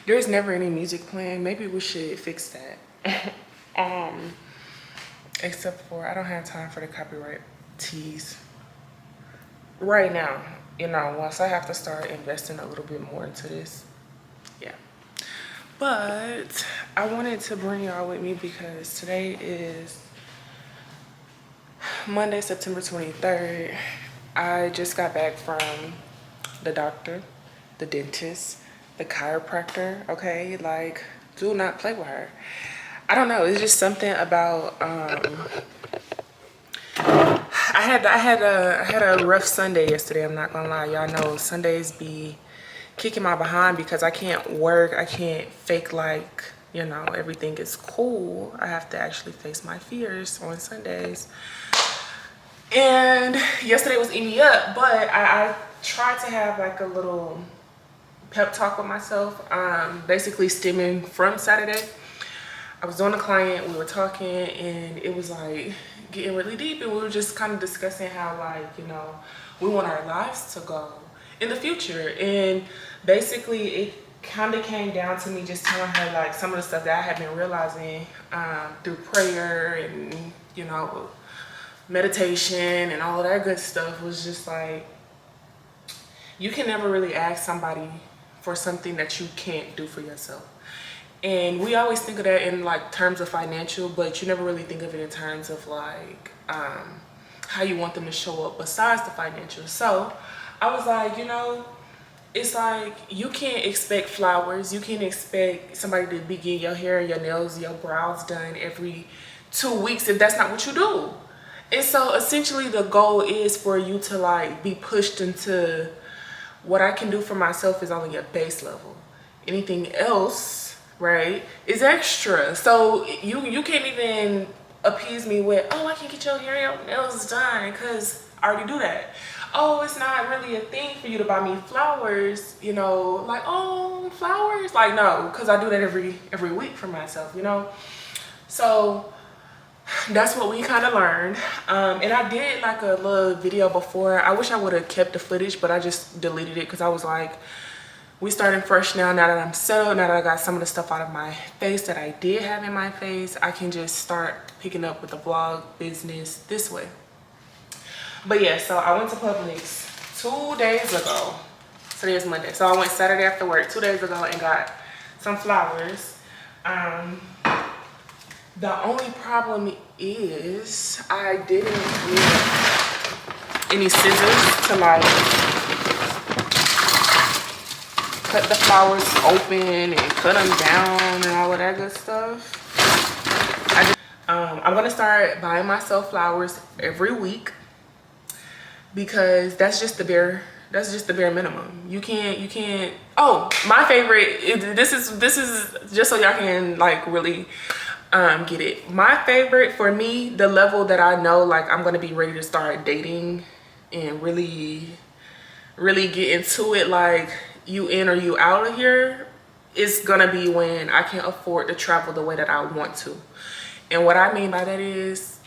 There's never any music playing. Maybe we should fix that. Except for I don't have time for the copyright tease right now. You know, once I have to start investing a little bit more into this. Yeah. But I wanted to bring y'all with me because today is Monday, September 23rd. I just got back from the doctor, the dentist, the chiropractor, okay? Like, do not play with her. I don't know, it's just something about, I had a rough Sunday yesterday, I'm not gonna lie. Y'all know Sundays be kicking my behind because I can't work, I can't fake like, you know, everything is cool. I have to actually face my fears on Sundays. And yesterday was eating me up, but I tried to have like a little pep talk with myself, basically stemming from Saturday. I was on a client, we were talking, and it was like getting really deep, and we were just kind of discussing how, like, you know, we want our lives to go in the future. And basically it kind of came down to me just telling her like some of the stuff that I had been realizing through prayer and, you know, meditation and all of that good stuff. Was just like, you can never really ask somebody for something that you can't do for yourself. And we always think of that in like terms of financial, but you never really think of it in terms of like how you want them to show up besides the financial. So I was like, you know, it's like you can't expect flowers, you can't expect somebody to be getting your hair, your nails, your brows done every 2 weeks if that's not what you do. And so essentially the goal is for you to like be pushed into what I can do for myself is only a base level. Anything else, right, is extra. So you can't even appease me with, oh, I can get your hair and your nails done because I already do that. Oh, it's not really a thing for you to buy me flowers, you know, like, oh, flowers? Like, no, because I do that every week for myself, you know? So that's what we kind of learned. And I did like a little video before. I wish I would have kept the footage, but I just deleted it because I was like, we starting fresh now that I'm settled, now that I got some of the stuff out of my face that I did have in my face. I can just start picking up with the vlog business this way. But yeah, so I went to Publix 2 days ago. Today is Monday. So I went Saturday after work 2 days ago and got some flowers. The only problem is I didn't get any scissors to like cut the flowers open and cut them down and all of that good stuff. I'm gonna start buying myself flowers every week because that's just the bare minimum. You can't. Oh, my favorite. This is just so y'all can like really get it. My favorite for me, the level that I know like I'm gonna be ready to start dating and really get into it, like you in or you out of here, is gonna be when I can afford to travel the way that I want to. And what I mean by that is,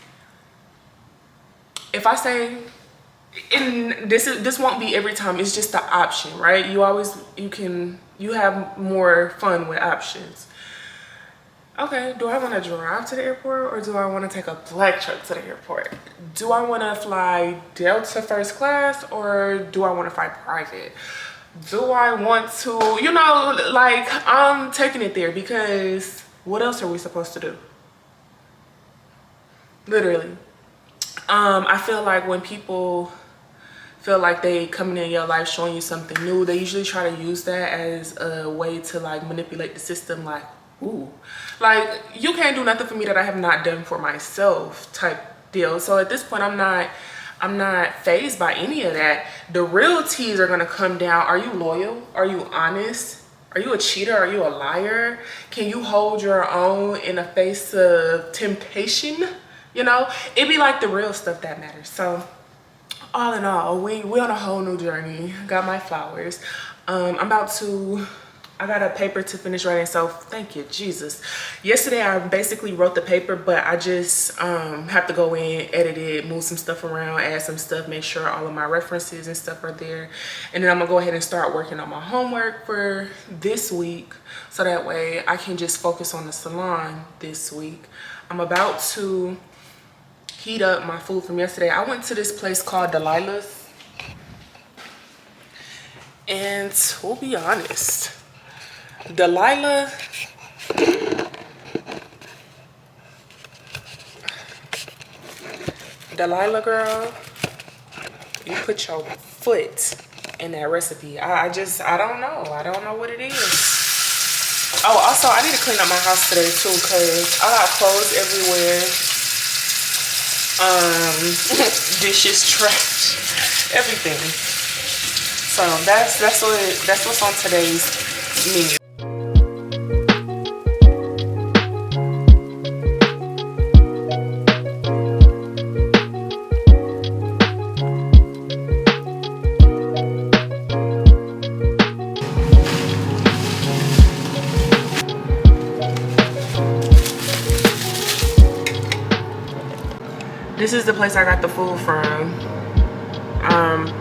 if I say, and this won't be every time, it's just the option, right? You have more fun with options. Okay, do I want to drive to the airport or do I want to take a black truck to the airport? Do I want to fly Delta first class or do I want to fly private? Do I want to, you know, like I'm taking it there because what else are we supposed to do? Literally. I feel like when people feel like they coming in your life showing you something new, they usually try to use that as a way to like manipulate the system, like, ooh, like you can't do nothing for me that I have not done for myself type deal. So at this point I'm not fazed by any of that. The real T's are gonna come down. Are you loyal? Are you honest? Are you a cheater? Are you a liar? Can you hold your own in the face of temptation? You know, it be like the real stuff that matters. So all in all, we on a whole new journey. Got my flowers. I I got a paper to finish writing, so thank you, Jesus. Yesterday, I basically wrote the paper, but I just have to go in, edit it, move some stuff around, add some stuff, make sure all of my references and stuff are there. And then I'm gonna go ahead and start working on my homework for this week, so that way I can just focus on the salon this week. I'm about to heat up my food from yesterday. I went to this place called Delilah's, and we'll be honest, Delilah girl, you put your foot in that recipe. I don't know what it is. Oh, also I need to clean up my house today too, because I got clothes everywhere, dishes, trash, everything. So that's what's on today's menu. This is the place I got the food from.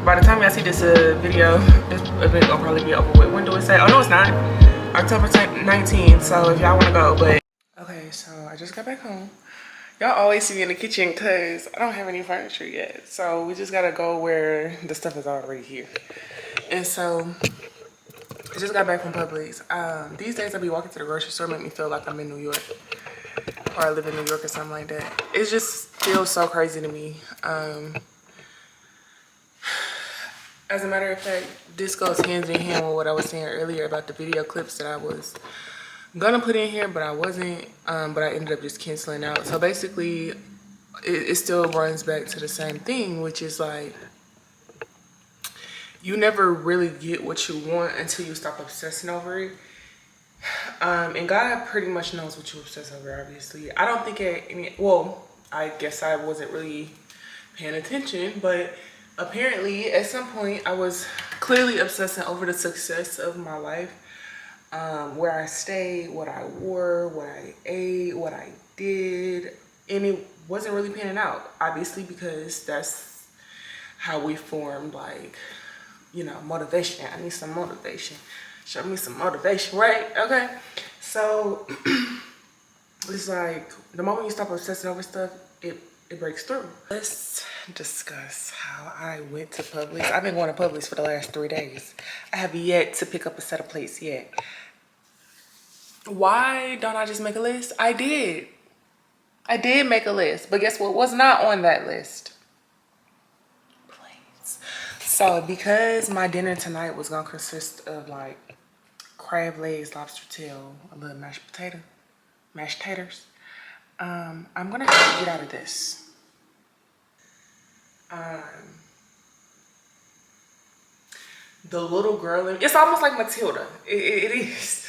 By the time y'all see this video, this event will probably be over with. When do it say? Oh no, it's not. October 19th. So if y'all want to go, but okay. So I just got back home. Y'all always see me in the kitchen because I don't have any furniture yet. So we just gotta go where the stuff is already here. And so I just got back from Publix. These days I be walking to the grocery store, make me feel like I'm in New York, or I live in New York or something like that. It just feels so crazy to me. As a matter of fact, this goes hand in hand with what I was saying earlier about the video clips that I was gonna put in here, but I wasn't, but I ended up just canceling out. So basically, it still runs back to the same thing, which is like, you never really get what you want until you stop obsessing over it. And God pretty much knows what you obsess over, obviously. I don't think well, I guess I wasn't really paying attention, but apparently at some point I was clearly obsessing over the success of my life, where I stayed, what I wore, what I ate, what I did, and it wasn't really panning out, obviously, because that's how we formed, like, you know, motivation. I need some motivation. Show me some motivation, right? Okay. So it's like the moment you stop obsessing over stuff, it breaks through. Let's discuss how I went to Publix. I've been going to Publix for the last 3 days. I have yet to pick up a set of plates yet. Why don't I just make a list? I did make a list, but guess what was not on that list? Plates. So because my dinner tonight was gonna consist of like crab legs, lobster tail, a little mashed taters, I'm gonna have to get out of this. The little girl it's almost like Matilda. It is.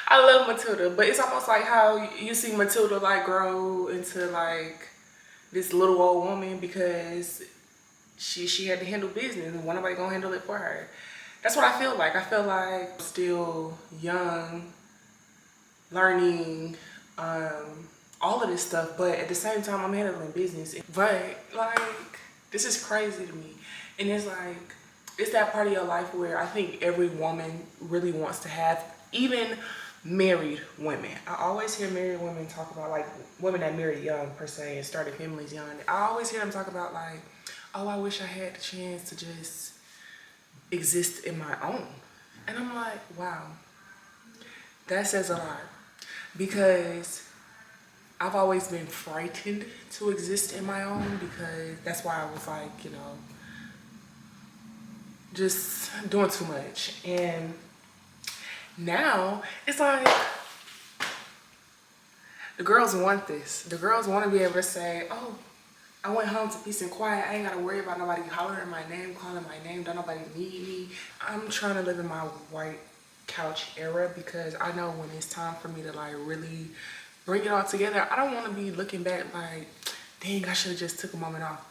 I love Matilda, but it's almost like how you see Matilda like grow into like this little old woman because she had to handle business and nobody gonna handle it for her. That's what I feel like. I feel like I'm still young, learning, all of this stuff, but at the same time I'm handling business. But like, this is crazy to me. And it's like, it's that part of your life where I think every woman really wants to have, even married women. I always hear married women talk about, like, women that married young per se and started families young. I always hear them talk about like, oh, I wish I had the chance to just exist in my own. And I'm like, wow, that says a lot, because I've always been frightened to exist in my own, because that's why I was like, you know, just doing too much. And now it's like the girls want this. The girls want to be able to say, oh, I went home to peace and quiet. I ain't got to worry about nobody hollering my name, calling my name. Don't nobody need me. I'm trying to live in my white couch era, because I know when it's time for me to like really bring it all together, I don't want to be looking back like, dang, I should have just took a moment off.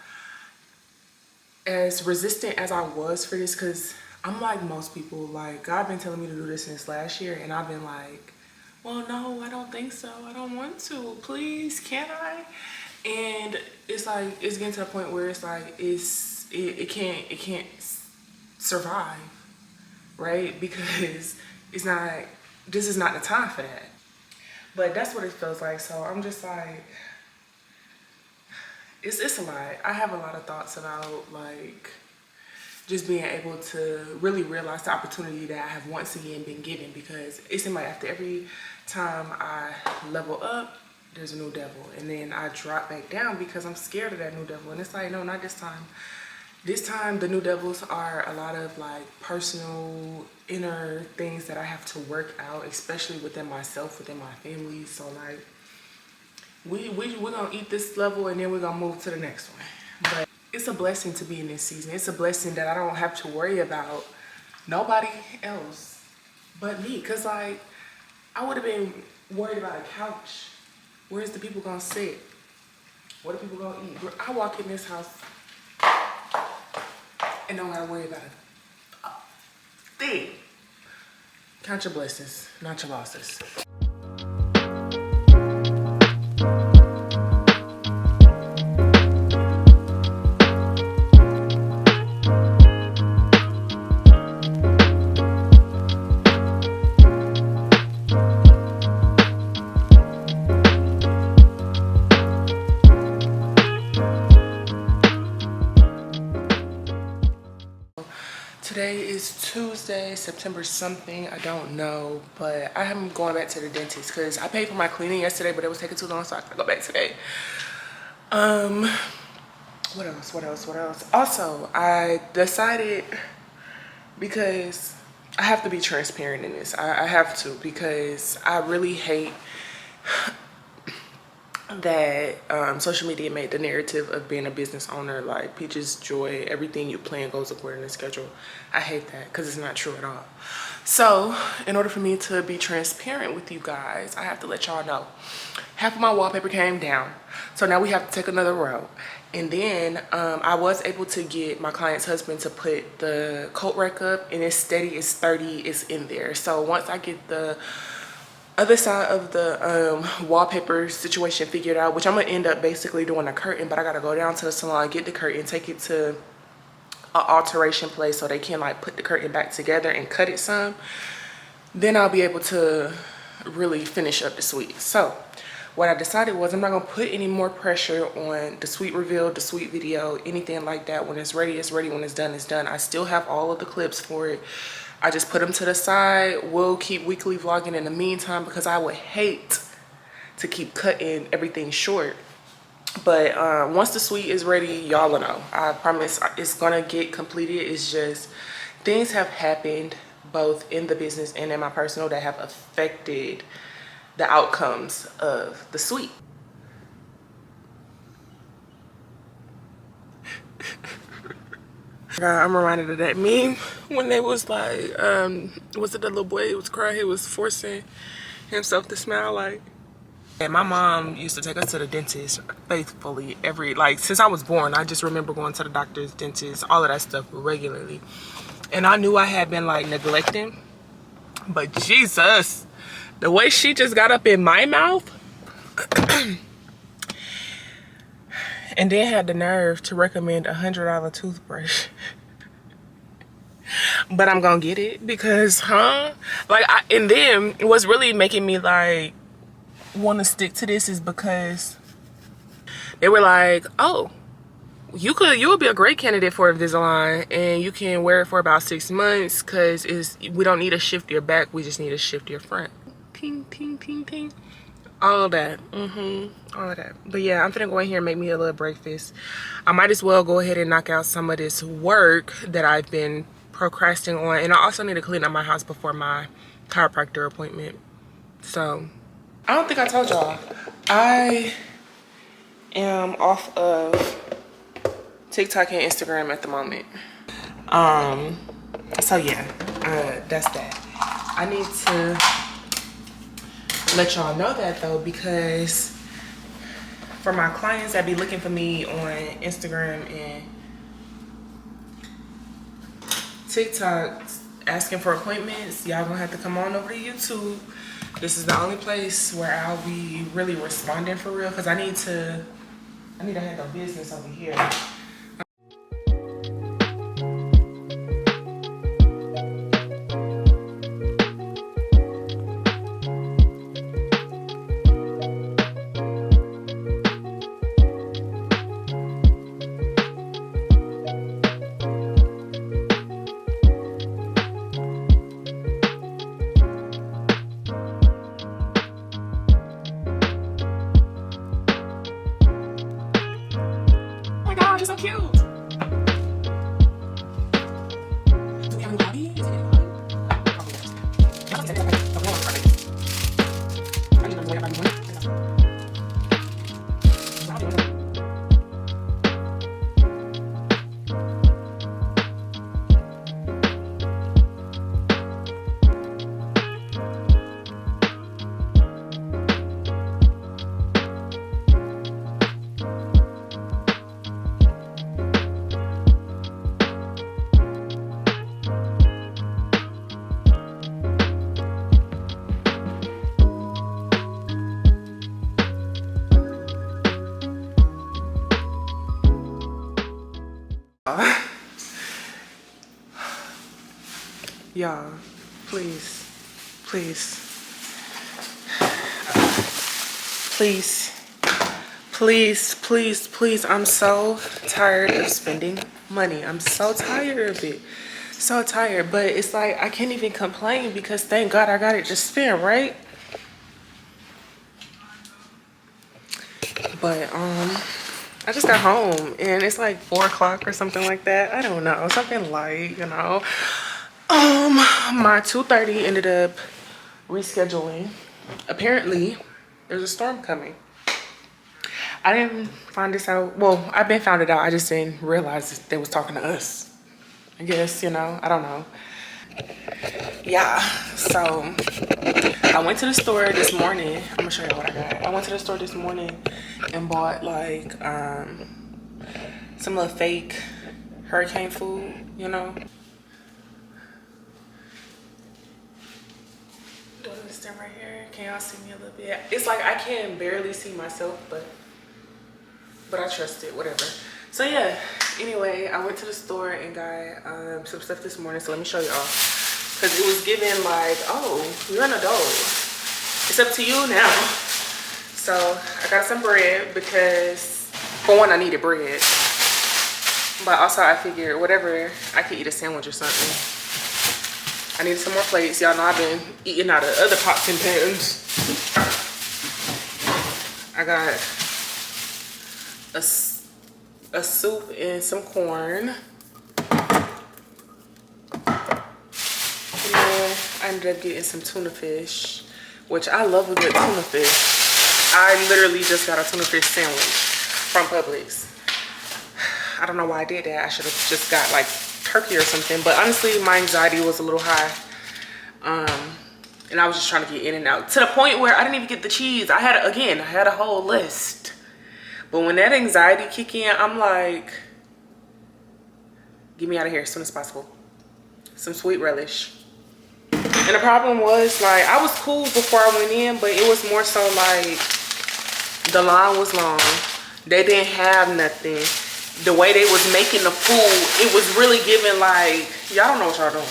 As resistant as I was for this, because I'm like most people, like God been telling me to do this since last year, and I've been like, well, no, I don't think so. I don't want to. Please, can I? And it's like it's getting to a point where it's like it can't survive, right? Because it's not. This is not the time for that. But that's what it feels like. So I'm just like, it's a lot. I have a lot of thoughts about like just being able to really realize the opportunity that I have once again been given, because it seems like after every time I level up, there's a new devil, and then I drop back down because I'm scared of that new devil. And it's like, no, not this time. This time the new devils are a lot of like personal inner things that I have to work out, especially within myself, within my family. So like we're gonna eat this level and then we're gonna move to the next one. But it's a blessing to be in this season. It's a blessing that I don't have to worry about nobody else but me. Cause like I would have been worried about a couch. Where's the people gonna sit? What are people gonna eat? I walk in this house and don't gotta worry about a thing. Count your blessings, not your losses. Today is Tuesday, September something, I don't know, but I am going back to the dentist because I paid for my cleaning yesterday, but it was taking too long, so I gotta go back today. What else? Also, I decided, because I have to be transparent in this. I have to, because I really hate that social media made the narrative of being a business owner like peaches, joy, everything you plan goes according to schedule. I hate that because it's not true at all. So in order for me to be transparent with you guys, I have to let y'all know half of my wallpaper came down, so now we have to take another route. And then I was able to get my client's husband to put the coat rack up, and it's steady, it's 30, it's in there. So once I get the other side of the wallpaper situation figured out, which I'm gonna end up basically doing a curtain, but I gotta go down to the salon, get the curtain, take it to an alteration place so they can like put the curtain back together and cut it some. Then I'll be able to really finish up the suite. So what I decided was I'm not gonna put any more pressure on the suite reveal, the suite video, anything like that. When it's ready, it's ready. When it's done, it's done. I still have all of the clips for it. I just put them to the side. We'll keep weekly vlogging in the meantime, because I would hate to keep cutting everything short. But once the suite is ready, y'all will know. I promise it's gonna get completed. It's just things have happened both in the business and in my personal that have affected the outcomes of the suite. I'm reminded of that meme when they was like, was it the little boy who was crying? He was forcing himself to smile like. And my mom used to take us to the dentist faithfully since I was born. I just remember going to the doctor's, dentist, all of that stuff regularly. And I knew I had been like neglecting, but Jesus, the way she just got up in my mouth and then had the nerve to recommend $100 toothbrush. But I'm gonna get it because, and then what's really making me like want to stick to this is because they were like, oh, you would be a great candidate for Invisalign, and you can wear it for about 6 months because we don't need a shiftier back, we just need a shiftier front. Ting, ting, ting, ting. All of that. All of that. But yeah, I'm finna go in here and make me a little breakfast. I might as well go ahead and knock out some of this work that I've been procrastinating on. And I also need to clean up my house before my chiropractor appointment. So I don't think I told y'all, I am off of TikTok and Instagram at the moment. So yeah, that's that. I need to let y'all know that though, because for my clients that be looking for me on Instagram and TikTok asking for appointments, y'all gonna have to come on over to YouTube. This is the only place where I'll be really responding for real, because I need to handle business over here. So cute. Do we have a lobby? Is it in the lobby? Y'all, please, please, please, please, please, please. I'm so tired of spending money. I'm so tired of it. So tired. But it's like I can't even complain because thank God I got it to spend, right? But I just got home and it's like 4 o'clock or something like that. I don't know, something light, you know. My 2:30 ended up rescheduling. Apparently, there's a storm coming. I didn't find this out. Well, I've been found it out. I just didn't realize they was talking to us. I guess, you know, I don't know. Yeah, so I went to the store this morning. I'm gonna show you what I got. I went to the store this morning and bought like some little fake hurricane food, you know. Doing this thing right here. Can y'all see me a little bit? It's like I can barely see myself, but I trust it, whatever. So yeah, anyway, I went to the store and got some stuff this morning. So let me show y'all. Because it was given like, oh, you're an adult. It's up to you now. So I got some bread because, for one, I needed bread. But also I figured whatever, I could eat a sandwich or something. I needed some more plates. Y'all know I've been eating out of other pots and pans. I got a soup and some corn. And then I ended up getting some tuna fish, which I love a good tuna fish. I literally just got a tuna fish sandwich from Publix. I don't know why I did that. I should have just got like turkey or something, but honestly my anxiety was a little high. And I was just trying to get in and out to the point where I didn't even get the cheese. I had a whole list. But when that anxiety kick in, I'm like, get me out of here as soon as possible. Some sweet relish. And the problem was, like, I was cool before I went in, but it was more so like the line was long. They didn't have nothing. The way they was making the food, it was really giving like, y'all don't know what y'all doing.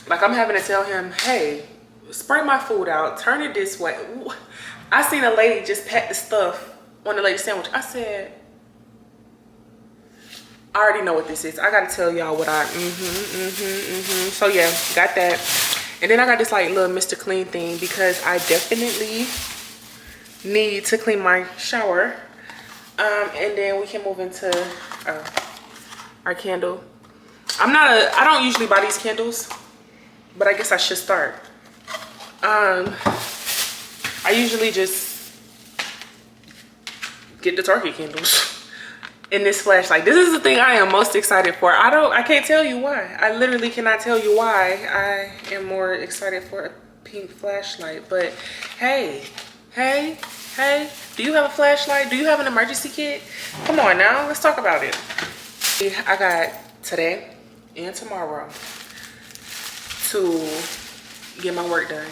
Like I'm having to tell him, hey, spread my food out, turn it this way. I seen a lady just pack the stuff on the lady's sandwich. I said, I already know what this is. I gotta tell y'all what I, So yeah, got that. And then I got this like little Mr. Clean thing because I definitely need to clean my shower. And then we can move into our candle. I don't usually buy these candles, but I guess I should start. I usually just get the Target candles. In this flashlight, this is the thing I am most excited for. I can't tell you why. I literally cannot tell you why I am more excited for a pink flashlight. But hey, do you have a flashlight? Do you have an emergency kit? Come on now, let's talk about it. I got today and tomorrow to get my work done.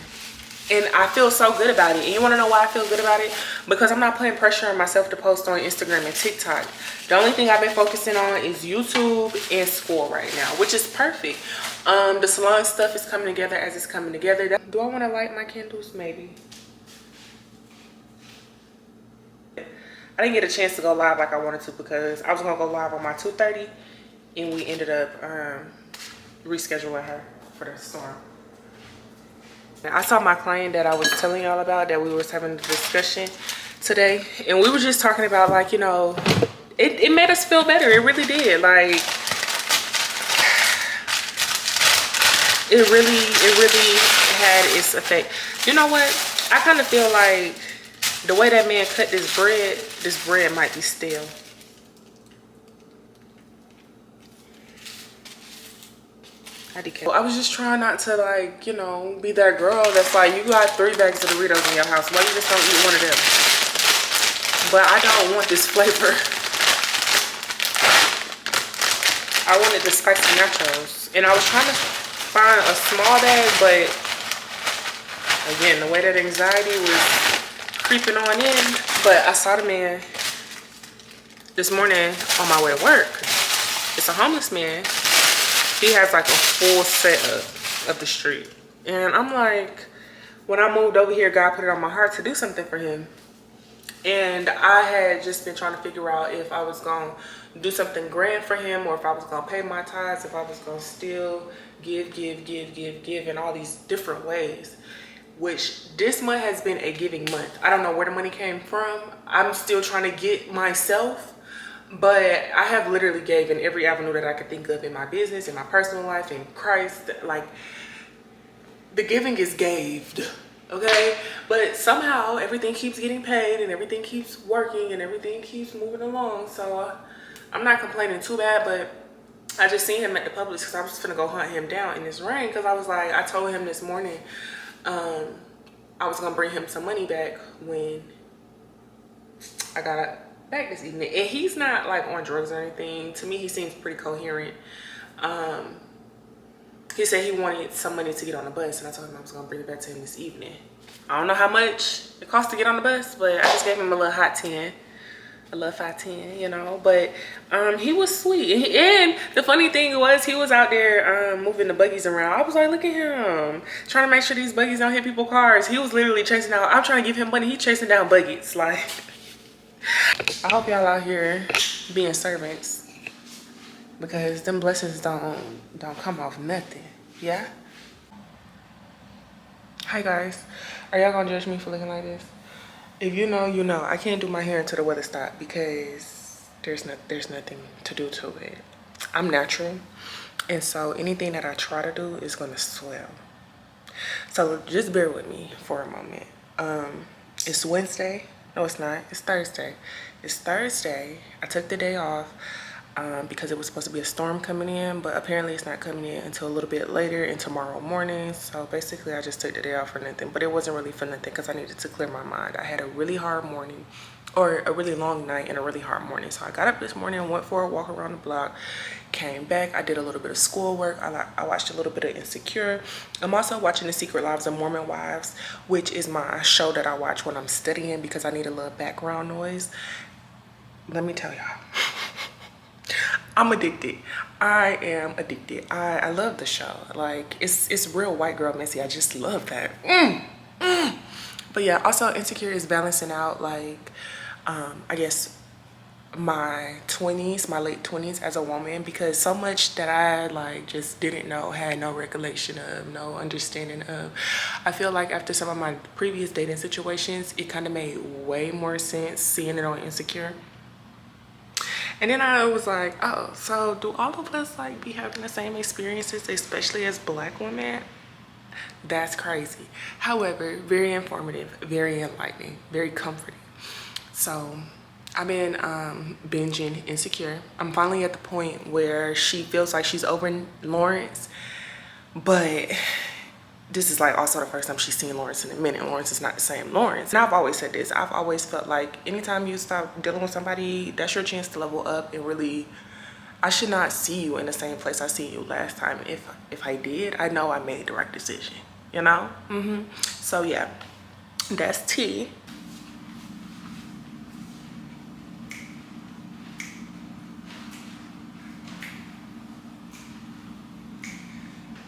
And I feel so good about it. And you want to know why I feel good about it? Because I'm not putting pressure on myself to post on Instagram and TikTok. The only thing I've been focusing on is YouTube and school right now, which is perfect. The salon stuff is coming together as it's coming together. Do I want to light my candles? Maybe. I didn't get a chance to go live like I wanted to because I was going to go live on my 2:30 and we ended up rescheduling her for the storm. I saw my client that I was telling y'all about, that we was having a discussion today, and we were just talking about, like, you know, it made us feel better. It really did. Like, it really had its effect. You know what? I kind of feel like the way that man cut this bread might be stale. I was just trying not to, like, you know, be that girl that's like, you got 3 bags of Doritos in your house, why you just don't eat one of them? But I don't want this flavor. I wanted the spicy nachos, and I was trying to find a small bag, but again, the way that anxiety was creeping on in. But I saw the man this morning on my way to work. It's a homeless man. He has like a full setup of the street. And I'm like, when I moved over here, God put it on my heart to do something for him. And I had just been trying to figure out if I was going to do something grand for him, or if I was going to pay my tithes, if I was going to still give in all these different ways. Which this month has been a giving month. I don't know where the money came from. I'm still trying to get myself. But I have literally gave in every avenue that I could think of in my business, in my personal life, in Christ. Like, the giving is gaved, okay? But somehow everything keeps getting paid and everything keeps working and everything keeps moving along. So I'm not complaining too bad, but I just seen him at the Publix because I was finna go hunt him down in this rain, because I was like, I told him this morning I was gonna bring him some money back when I got back this evening. And he's not like on drugs or anything. To me, he seems pretty coherent. He said he wanted some money to get on the bus, and I told him I was gonna bring it back to him this evening. I don't know how much it costs to get on the bus, but I just gave him a little hot 10, a little 510, you know. But he was sweet. And the funny thing was, he was out there moving the buggies around. I was like, look at him, trying to make sure these buggies don't hit people's cars. He was literally chasing out, I'm trying to give him money, he chasing down buggies. Like, I hope y'all out here being servants, because them blessings don't come off nothing. Yeah. Hi guys, are y'all gonna judge me for looking like this? If you know, you know. I can't do my hair until the weather stops because there's nothing to do to it. I'm natural, and so anything that I try to do is gonna swell. So just bear with me for a moment. It's Wednesday. No, it's not. It's Thursday. It's Thursday. I took the day off because it was supposed to be a storm coming in, but apparently it's not coming in until a little bit later and tomorrow morning. So basically I just took the day off for nothing, but it wasn't really for nothing because I needed to clear my mind. I had a really hard morning, or a really long night and a really hard morning. So I got up this morning and went for a walk around the block, came back. I did a little bit of schoolwork. I watched a little bit of Insecure. I'm also watching The Secret Lives of Mormon Wives, which is my show that I watch when I'm studying because I need a little background noise. Let me tell y'all, I'm addicted. I am addicted. I love the show. Like, it's real white girl messy. I just love that. But yeah, also Insecure is balancing out, like, I guess my 20s, my late 20s as a woman, because so much that I like just didn't know, had no recollection of, no understanding of. I feel like after some of my previous dating situations, it kind of made way more sense seeing it on Insecure. And then I was like, oh, so do all of us like be having the same experiences, especially as Black women? That's crazy. However, very informative, very enlightening, very comforting. So I've been binging Insecure. I'm finally at the point where she feels like she's over Lawrence, but this is like also the first time she's seen Lawrence in a minute. Lawrence is not the same Lawrence. And I've always said this. I've always felt like anytime you start dealing with somebody, that's your chance to level up and really I should not see you in the same place I seen you last time. If I did, I know I made the right decision, you know? So yeah, that's T.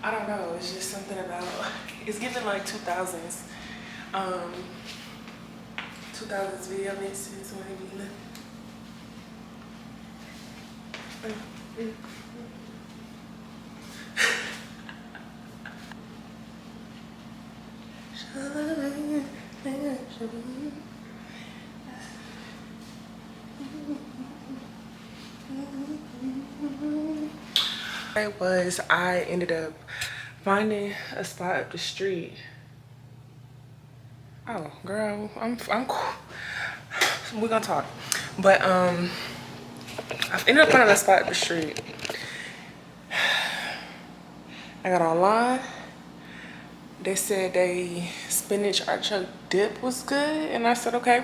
I don't know, it's just something about, it's giving like 2000s. 2000s video mixes, what I mean. I ended up finding a spot up the street. Oh, girl, I'm cool. We're gonna talk. But I ended up finding a spot up the street. I got online. They said they spinach artichoke dip was good, and I said okay,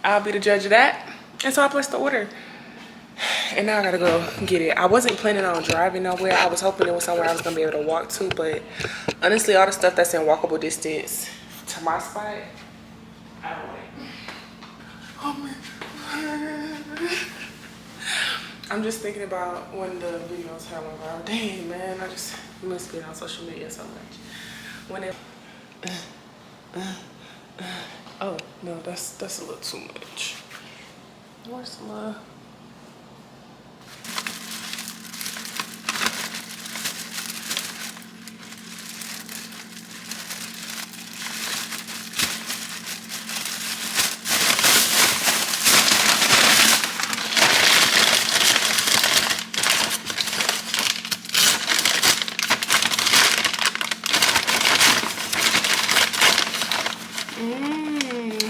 I'll be the judge of that. And so I placed the order. And now I gotta go get it. I wasn't planning on driving nowhere. I was hoping it was somewhere I was gonna be able to walk to, but honestly, all the stuff that's in walkable distance to my spot, I don't like. Oh man. I'm just thinking about when the videos had went viral. Dang man, I just miss being on social media so much. When it oh no, that's a little too much. Where's my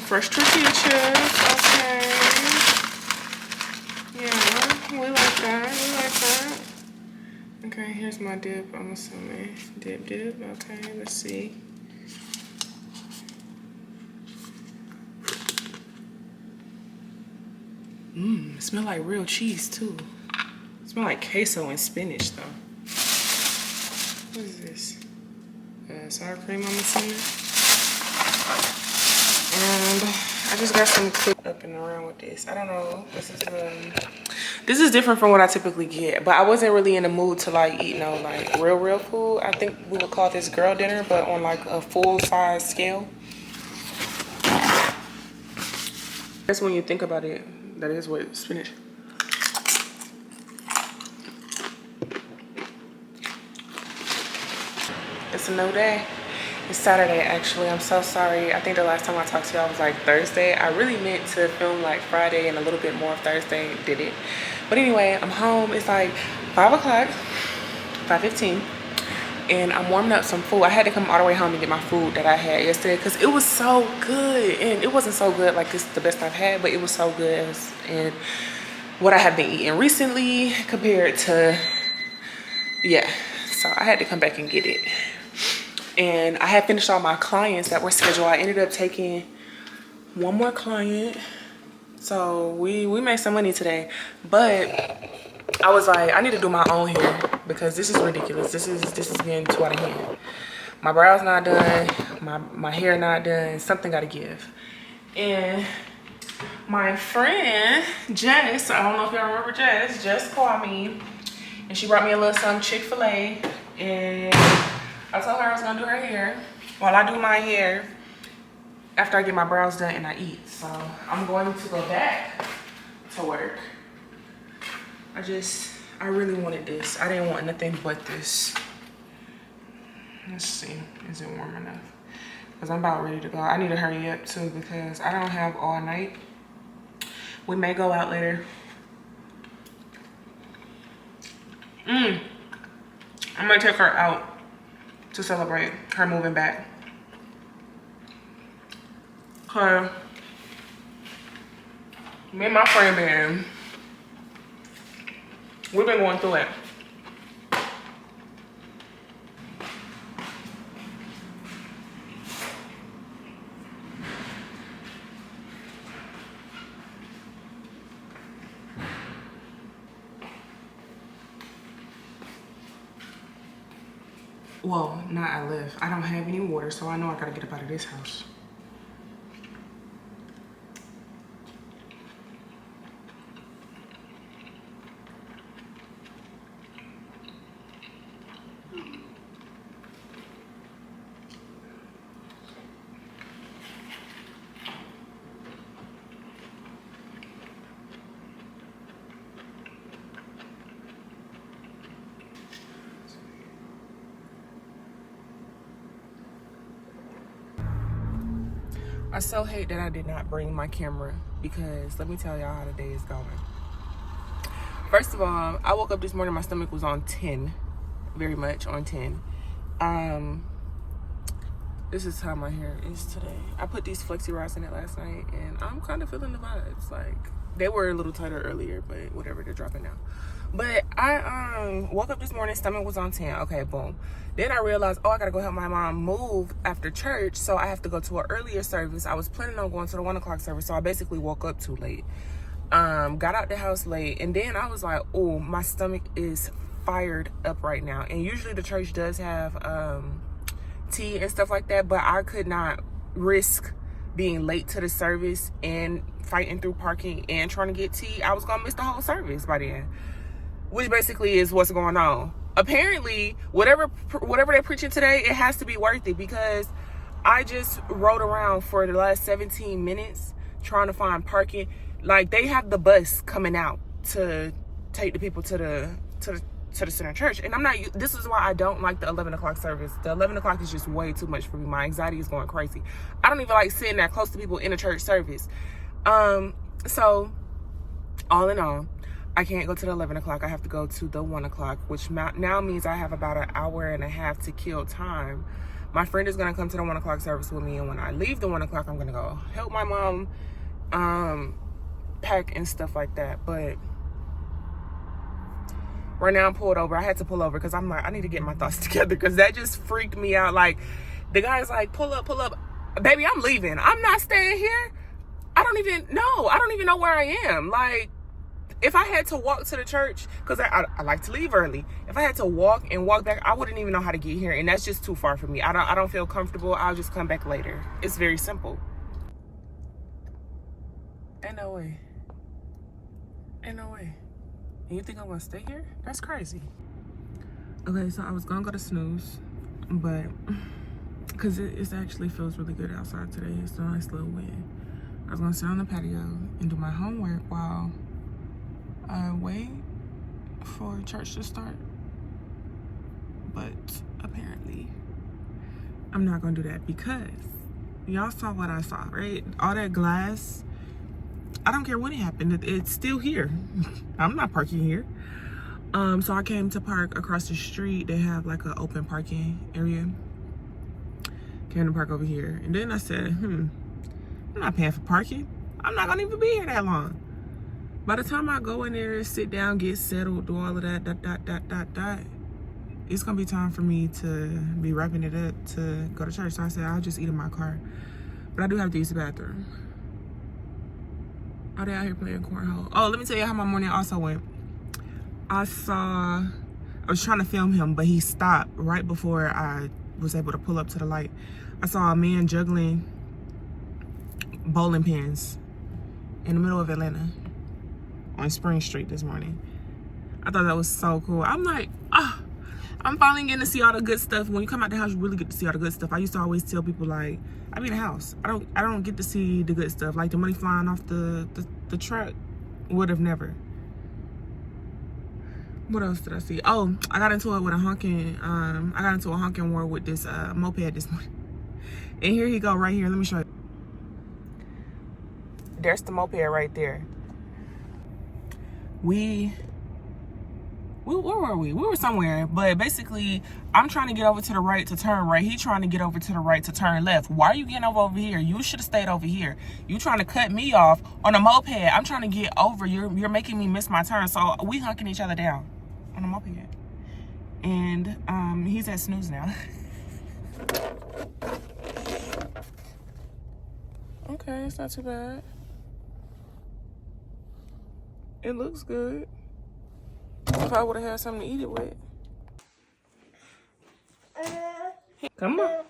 fresh tortilla chips? Okay. Yeah, we like that. We like that. Okay, here's my dip. I'm assuming dip. Okay, let's see. It smells like real cheese too. It smells like queso and spinach though. What is this? Sour cream, I'm assuming. And I just got some clip up and around with this. I don't know. This is different from what I typically get, but I wasn't really in the mood to like eat no like real food. I think we would call this girl dinner, but on like a full size scale. That's when you think about it. That is what spinach. It's a new day. It's Saturday actually. I'm so sorry. I think the last time I talked to y'all was like Thursday. I really meant to film like Friday and a little bit more Thursday. Did it. But anyway, I'm home. It's like 5 o'clock, 5:15. And I'm warming up some food. I had to come all the way home and get my food that I had yesterday because it was so good. And it wasn't so good like it's the best I've had, but it was so good. And what I have been eating recently compared to, yeah. So I had to come back and get it. And I had finished all my clients that were scheduled. I ended up taking one more client. So we made some money today. But I was like, I need to do my own hair because this is ridiculous. This is getting too out of hand. My brows not done. My hair not done. Something gotta give. And my friend Jess, I don't know if y'all remember Jess. Jess called me and she brought me a little some Chick-fil-A, and I told her I was gonna do her hair while I do my hair after I get my brows done and I eat. So I'm going to go back to work. I really wanted this. I didn't want nothing but this. Let's see, is it warm enough? Because I'm about ready to go. I need to hurry up too because I don't have all night. We may go out later. I'm gonna take her out to celebrate her moving back. Cause me and my friend band, we've been going through it. Well, not I left. I don't have any water, so I know I gotta get up out of this house. I so hate that I did not bring my camera because let me tell y'all how the day is going. First of all, I woke up this morning, my stomach was on 10, very much on 10. This is how my hair is today. I put these flexi rods in it last night and I'm kind of feeling the vibes. Like, they were a little tighter earlier, but whatever, they're dropping now. But I woke up this morning, stomach was on 10. Okay, boom. Then I realized, oh, I gotta go help my mom move after church, so I have to go to an earlier service. I was planning on going to the 1 o'clock service, so I basically woke up too late. Got out the house late, and then I was like, oh, my stomach is fired up right now. And usually the church does have tea and stuff like that, but I could not risk being late to the service and fighting through parking and trying to get tea. I was gonna miss the whole service by then, which basically is what's going on. Apparently, whatever they're preaching today, it has to be worth it, because I just rode around for the last 17 minutes trying to find parking. Like, they have the bus coming out to take the people to the center church, and I'm not. This is why I don't like the 11 o'clock service. The 11 o'clock is just way too much for me. My anxiety is going crazy. I don't even like sitting that close to people in a church service. So all in all, I can't go to the 11 o'clock. I have to go to the 1 o'clock, which now means I have about an hour and a half to kill time. My friend is going to come to the 1 o'clock service with me, and when I leave the 1 o'clock, I'm going to go help my mom pack and stuff like that. But right now I'm pulled over. I had to pull over because I'm like, I need to get my thoughts together, because that just freaked me out. Like, the guy's like, pull up. Baby, I'm leaving. I'm not staying here. I don't even know where I am. Like, if I had to walk to the church, because I like to leave early. If I had to walk back, I wouldn't even know how to get here. And that's just too far for me. I don't feel comfortable. I'll just come back later. It's very simple. Ain't no way. And you think I'm gonna stay here? That's crazy. Okay, so I was gonna go to snooze, but because it actually feels really good outside today. It's a nice little wind. I was gonna sit on the patio and do my homework while I wait for church to start. But apparently I'm not gonna do that, because y'all saw what I saw, right? All that glass, I don't care when it happened, it's still here. I'm not parking here. So I came to park across the street. They have like an open parking area. Came to park over here. And then I said, I'm not paying for parking. I'm not gonna even be here that long. By the time I go in there, sit down, get settled, do all of that, it's gonna be time for me to be wrapping it up to go to church. So I said, I'll just eat in my car. But I do have to use the bathroom. Oh, they out here playing cornhole. Oh, let me tell you how my morning also went. I was trying to film him, but he stopped right before I was able to pull up to the light. I saw a man juggling bowling pins in the middle of Atlanta on Spring Street this morning. I thought that was so cool. I'm like, I'm finally getting to see all the good stuff. When you come out the house, you really get to see all the good stuff. I used to always tell people, like, I be in the house. I don't get to see the good stuff. Like the money flying off the truck, would have never. What else did I see? Oh, I got into it with a honking war with this moped this morning. And here he go right here. Let me show you. There's the moped right there. Where were we? We were somewhere, but basically, I'm trying to get over to the right to turn right. He trying to get over to the right to turn left. Why are you getting over here? You should have stayed over here. You trying to cut me off on a moped. I'm trying to get over. You're making me miss my turn. So we hunking each other down on a moped. And he's at snooze now. Okay, it's not too bad. It looks good. If I would have had something to eat it with. Come on.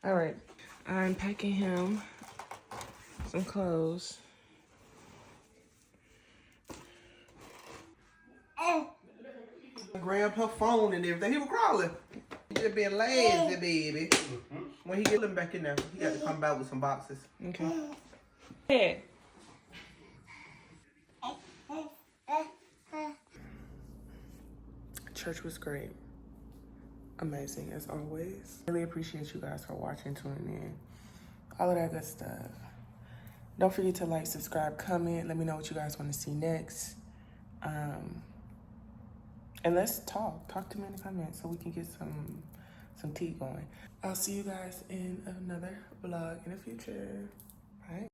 All right, I'm packing him some clothes. Grab her phone and everything. He was crawling. He just being lazy, baby. When he get him back in there, he got to come back with some boxes. Okay. Hey. Church was great. Amazing as always. Really appreciate you guys for watching, tuning in, all of that good stuff. Don't forget to like, subscribe, comment. Let me know what you guys want to see next. And let's talk. Talk to me in the comments so we can get some tea going. I'll see you guys in another vlog in the future. Bye.